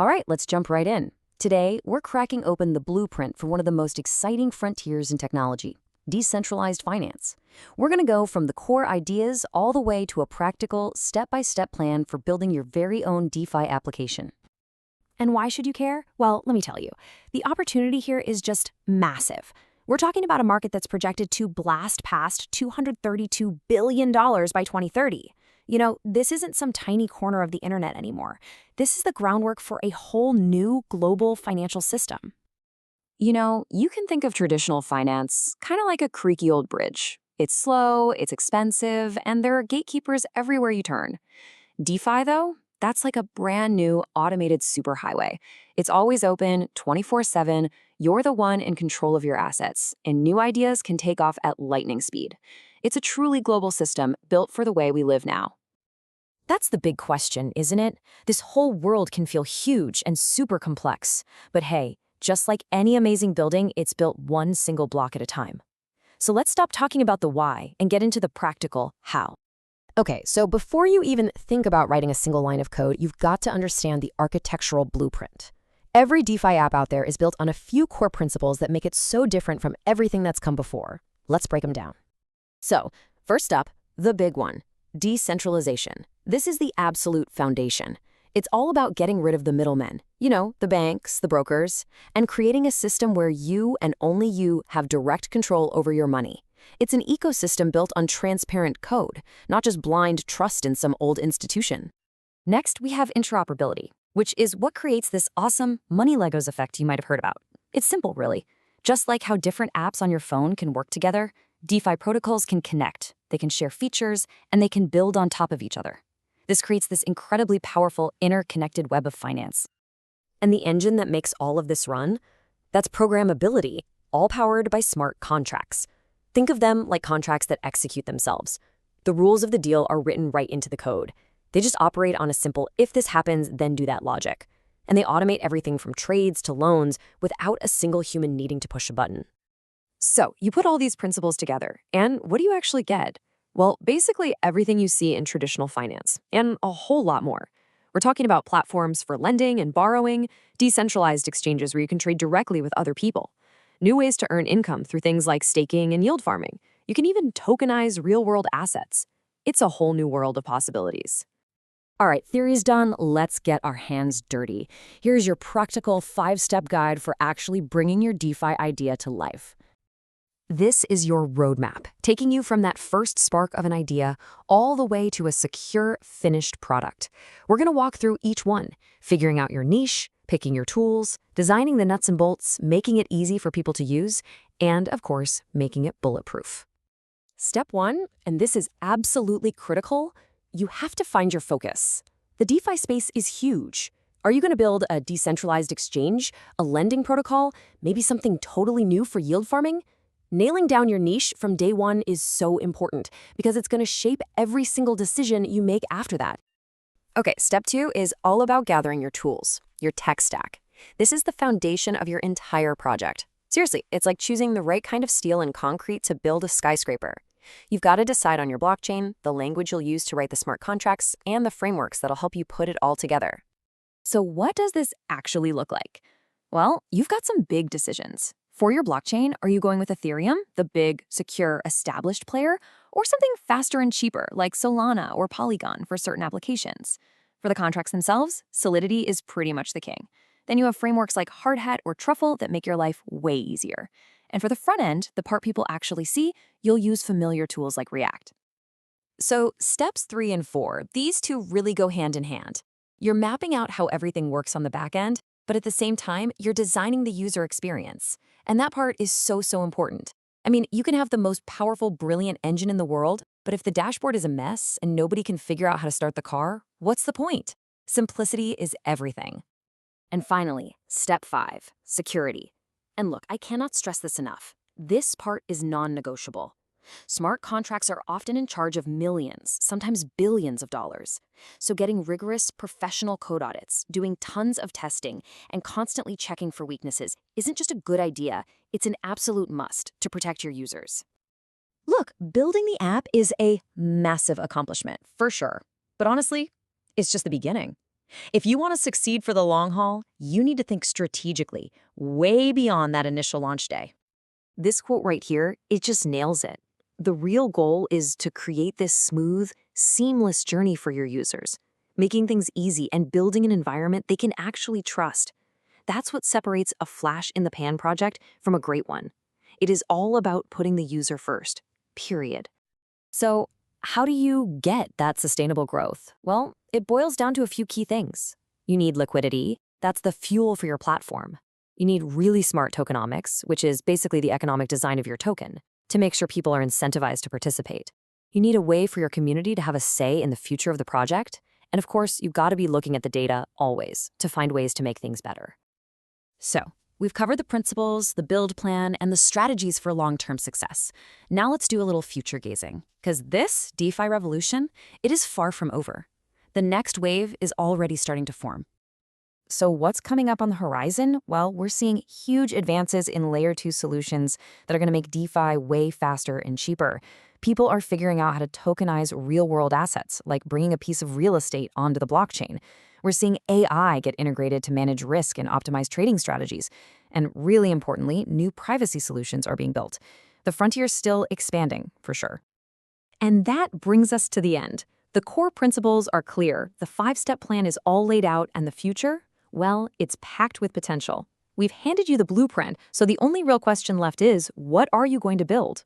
All right, let's jump right in. Today, we're cracking open the blueprint for one of the most exciting frontiers in technology, decentralized finance. We're going to go from the core ideas all the way to a practical, step-by-step plan for building your very own DeFi application. And why should you care? Well, let me tell you. The opportunity here is just massive. We're talking about a market that's projected to blast past $232 billion by 2030. This isn't some tiny corner of the internet anymore. This is the groundwork for a whole new global financial system. You can think of traditional finance kind of like a creaky old bridge. It's slow, it's expensive, and there are gatekeepers everywhere you turn. DeFi, though, that's like a brand new automated superhighway. It's always open, 24/7. You're the one in control of your assets, and new ideas can take off at lightning speed. It's a truly global system built for the way we live now. That's the big question, isn't it? This whole world can feel huge and super complex. But hey, just like any amazing building, it's built one single block at a time. So let's stop talking about the why and get into the practical how. Okay, so before you even think about writing a single line of code, you've got to understand the architectural blueprint. Every DeFi app out there is built on a few core principles that make it so different from everything that's come before. Let's break them down. So, first up, the big one, decentralization. This is the absolute foundation. It's all about getting rid of the middlemen, the banks, the brokers, and creating a system where you and only you have direct control over your money. It's an ecosystem built on transparent code, not just blind trust in some old institution. Next, we have interoperability, which is what creates this awesome money Legos effect you might have heard about. It's simple, really. Just like how different apps on your phone can work together, DeFi protocols can connect, they can share features, and they can build on top of each other. This creates this incredibly powerful interconnected web of finance. And the engine that makes all of this run? That's programmability, all powered by smart contracts. Think of them like contracts that execute themselves. The rules of the deal are written right into the code. They just operate on a simple if this happens, then do that logic. And they automate everything from trades to loans without a single human needing to push a button. So, you put all these principles together, and what do you actually get? Well, basically everything you see in traditional finance, and a whole lot more. We're talking about platforms for lending and borrowing, decentralized exchanges where you can trade directly with other people, new ways to earn income through things like staking and yield farming. You can even tokenize real-world assets. It's a whole new world of possibilities. All right, theory's done. Let's get our hands dirty. Here's your practical 5-step guide for actually bringing your DeFi idea to life. This is your roadmap, taking you from that first spark of an idea all the way to a secure, finished product. We're going to walk through each one, figuring out your niche, picking your tools, designing the nuts and bolts, making it easy for people to use, and, of course, making it bulletproof. Step 1, and this is absolutely critical, you have to find your focus. The DeFi space is huge. Are you going to build a decentralized exchange, a lending protocol, maybe something totally new for yield farming? Nailing down your niche from day one is so important because it's going to shape every single decision you make after that. Okay, step 2 is all about gathering your tools, your tech stack. This is the foundation of your entire project. Seriously, it's like choosing the right kind of steel and concrete to build a skyscraper. You've got to decide on your blockchain, the language you'll use to write the smart contracts, and the frameworks that'll help you put it all together. So what does this actually look like? Well, you've got some big decisions. For your blockchain, are you going with Ethereum, the big, secure, established player, or something faster and cheaper like Solana or Polygon for certain applications? For the contracts themselves, Solidity is pretty much the king. Then you have frameworks like Hardhat or Truffle that make your life way easier. And for the front end, the part people actually see, you'll use familiar tools like React. So steps 3 and 4, these two really go hand in hand. You're mapping out how everything works on the back end, but at the same time, you're designing the user experience. And that part is so important. I mean, you can have the most powerful, brilliant engine in the world, but if the dashboard is a mess and nobody can figure out how to start the car, what's the point? Simplicity is everything. And finally, step 5, security. And look, I cannot stress this enough. This part is non-negotiable. Smart contracts are often in charge of millions, sometimes billions of dollars. So getting rigorous, professional code audits, doing tons of testing, and constantly checking for weaknesses isn't just a good idea, it's an absolute must to protect your users. Look, building the app is a massive accomplishment, for sure. But honestly, it's just the beginning. If you want to succeed for the long haul, you need to think strategically, way beyond that initial launch day. This quote right here, it just nails it. The real goal is to create this smooth, seamless journey for your users, making things easy and building an environment they can actually trust. That's what separates a flash-in-the-pan project from a great one. It is all about putting the user first, period. So, how do you get that sustainable growth? Well, it boils down to a few key things. You need liquidity. That's the fuel for your platform. You need really smart tokenomics, which is basically the economic design of your token, to make sure people are incentivized to participate. You need a way for your community to have a say in the future of the project. And of course, you've got to be looking at the data always to find ways to make things better. So, we've covered the principles, the build plan, and the strategies for long-term success. Now let's do a little future gazing, because this DeFi revolution, it is far from over. The next wave is already starting to form. So what's coming up on the horizon? Well, we're seeing huge advances in Layer 2 solutions that are going to make DeFi way faster and cheaper. People are figuring out how to tokenize real-world assets, like bringing a piece of real estate onto the blockchain. We're seeing AI get integrated to manage risk and optimize trading strategies. And really importantly, new privacy solutions are being built. The frontier's still expanding, for sure. And that brings us to the end. The core principles are clear, the 5-step plan is all laid out, and the future? Well, it's packed with potential. We've handed you the blueprint, so the only real question left is, what are you going to build?